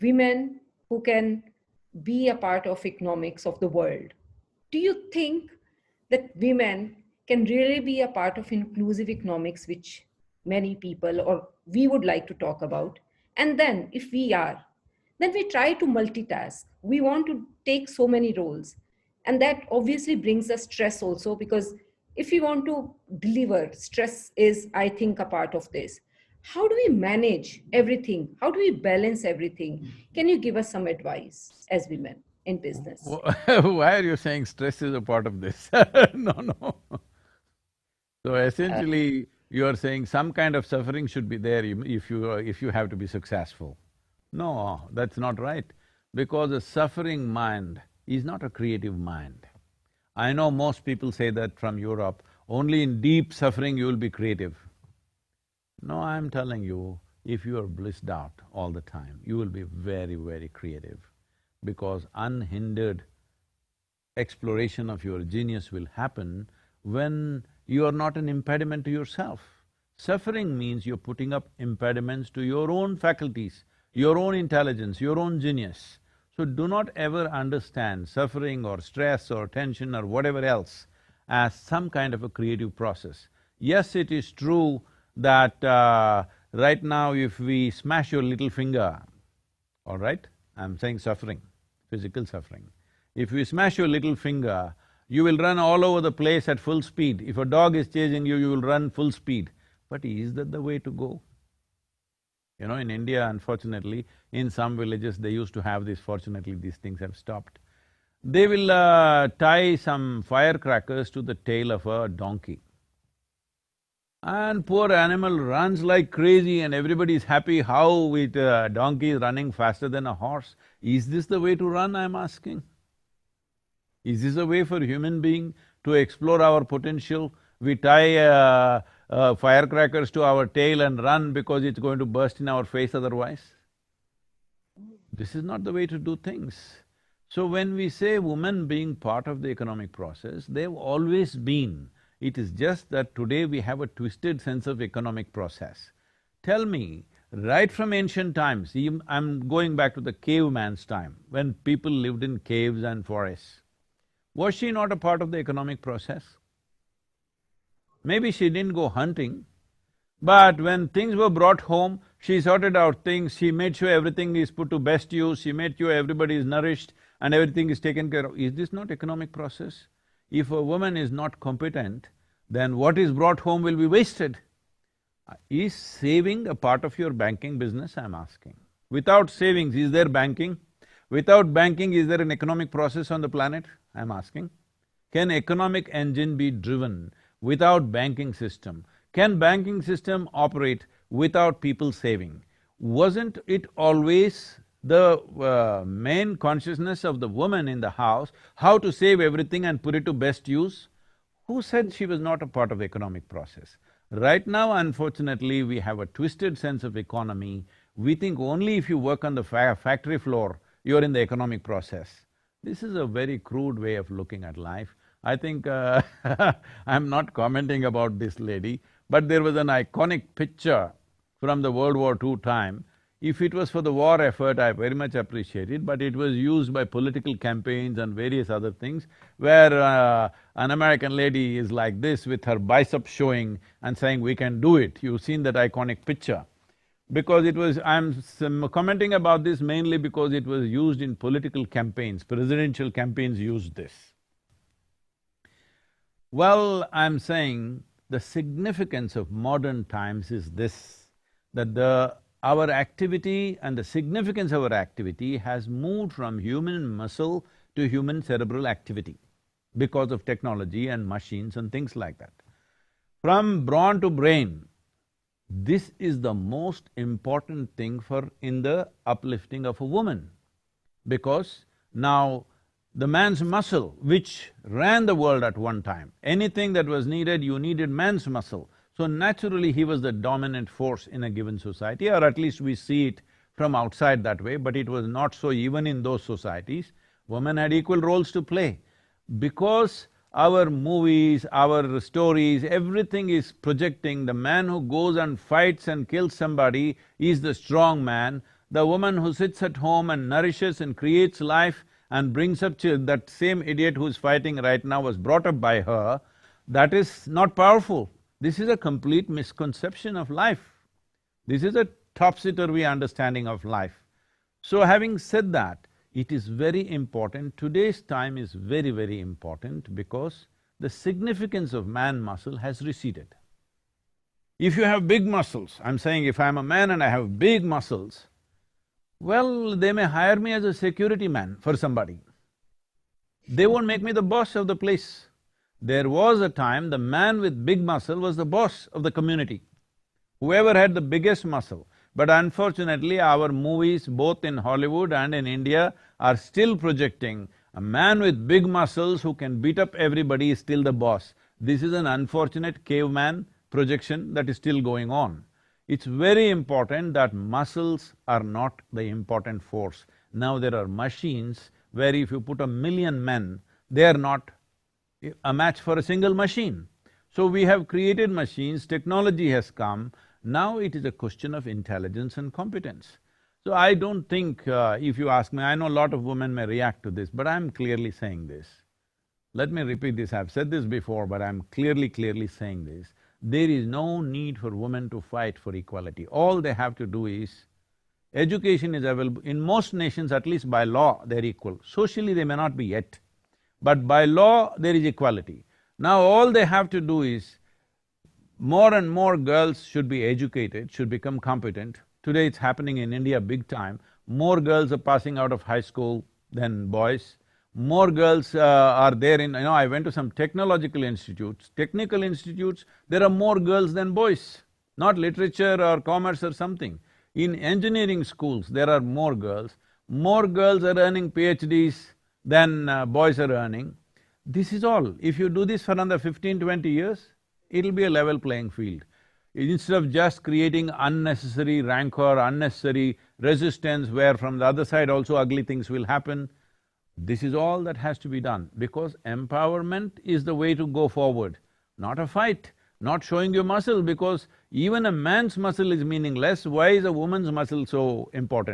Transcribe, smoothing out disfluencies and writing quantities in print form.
women who can be a part of economics of the world. Do you think that women can really be a part of inclusive economics, which many people or we would like to talk about? And then, if we are, then we try to multitask. We want to take so many roles. And that obviously brings us stress also, because if we want to deliver, stress is, I think, a part of this. How do we manage everything? How do we balance everything? Can you give us some advice as women in business? Why are you saying stress is a part of this? No, no. So Uh, essentially, you are saying some kind of suffering should be there if you have to be successful. No, that's not right, because a suffering mind is not a creative mind. I know most people say that from Europe, only in deep suffering you will be creative. No, I'm telling you, if you are blissed out all the time, you will be very, very creative, because unhindered exploration of your genius will happen when you are not an impediment to yourself. Suffering means you're putting up impediments to your own faculties, your own intelligence, your own genius. So do not ever understand suffering or stress or tension or whatever else as some kind of a creative process. Yes, it is true that right now if we smash your little finger, all right? I'm saying suffering, physical suffering. If you smash your little finger, you will run all over the place at full speed. If a dog is chasing you, you will run full speed. But is that the way to go? You know, in India, unfortunately, in some villages they used to have this, fortunately these things have stopped. They will tie some firecrackers to the tail of a donkey. And poor animal runs like crazy and everybody is happy how with a donkey is running faster than a horse. Is this the way to run, I'm asking? Is this a way for human being to explore our potential? We tie firecrackers to our tail and run because it's going to burst in our face otherwise? This is not the way to do things. So when we say women being part of the economic process, they've always been. It is just that today we have a twisted sense of economic process. Tell me, right from ancient times, I'm going back to the caveman's time, when people lived in caves and forests. Was she not a part of the economic process? Maybe she didn't go hunting, but when things were brought home, she sorted out things, she made sure everything is put to best use, she made sure everybody is nourished and everything is taken care of. Is this not economic process? If a woman is not competent, then what is brought home will be wasted. Is saving a part of your banking business, I'm asking? Without savings, is there banking? Without banking, is there an economic process on the planet? I'm asking. Can economic engine be driven without banking system? Can banking system operate without people saving? Wasn't it always the main consciousness of the woman in the house, how to save everything and put it to best use? Who said she was not a part of the economic process? Right now, unfortunately, we have a twisted sense of economy. We think only if you work on the factory floor, you're in the economic process. This is a very crude way of looking at life. I think I'm not commenting about this lady, but there was an iconic picture from the World War II time. If it was for the war effort, I very much appreciate it, but it was used by political campaigns and various other things, where an American lady is like this with her bicep showing and saying, "We can do it." You've seen that iconic picture. Because it was… commenting about this mainly because it was used in political campaigns, presidential campaigns used this. Well, I'm saying the significance of modern times is this, that our activity and the significance of our activity has moved from human muscle to human cerebral activity because of technology and machines and things like that. From brawn to brain, this is the most important thing for in the uplifting of a woman, because now the man's muscle, which ran the world at one time, anything that was needed, you needed man's muscle. So naturally, he was the dominant force in a given society, or at least we see it from outside that way, but it was not so even in those societies. Women had equal roles to play. Because our movies, our stories, everything is projecting the man who goes and fights and kills somebody is the strong man, The woman who sits at home and nourishes and creates life and brings up that same idiot who's fighting right now was brought up by her, that is not powerful. This is a complete misconception of life. This is a topsy-turvy understanding of life. So having said that, it is very important, today's time is very, very important because the significance of man muscle has receded. If you have big muscles, I'm saying if I'm a man and I have big muscles, well, they may hire me as a security man for somebody. They won't make me the boss of the place. There was a time the man with big muscle was the boss of the community, whoever had the biggest muscle. But unfortunately, our movies, both in Hollywood and in India, are still projecting a man with big muscles who can beat up everybody is still the boss. This is an unfortunate caveman projection that is still going on. It's very important that muscles are not the important force. Now there are machines where if you put 1,000,000 men, they are not a match for a single machine. So we have created machines, technology has come, now it is a question of intelligence and competence. So I don't think, if you ask me, I know a lot of women may react to this, but I'm clearly saying this. Let me repeat this, I've said this before, but I'm clearly saying this. There is no need for women to fight for equality. All they have to do is, education is available, in most nations, at least by law, they're equal. Socially, they may not be yet, but by law, there is equality. Now all they have to do is, more and more girls should be educated, should become competent. Today it's happening in India big time. More girls are passing out of high school than boys. More girls are there in… I went to some technological institutes. Technical institutes, there are more girls than boys, not literature or commerce or something. In engineering schools, there are more girls. More girls are earning PhDs than boys are earning. This is all. If you do this for another 15, 20 years, it'll be a level playing field. Instead of just creating unnecessary rancor, unnecessary resistance where from the other side also ugly things will happen, this is all that has to be done because empowerment is the way to go forward, not a fight, not showing your muscle because even a man's muscle is meaningless, why is a woman's muscle so important?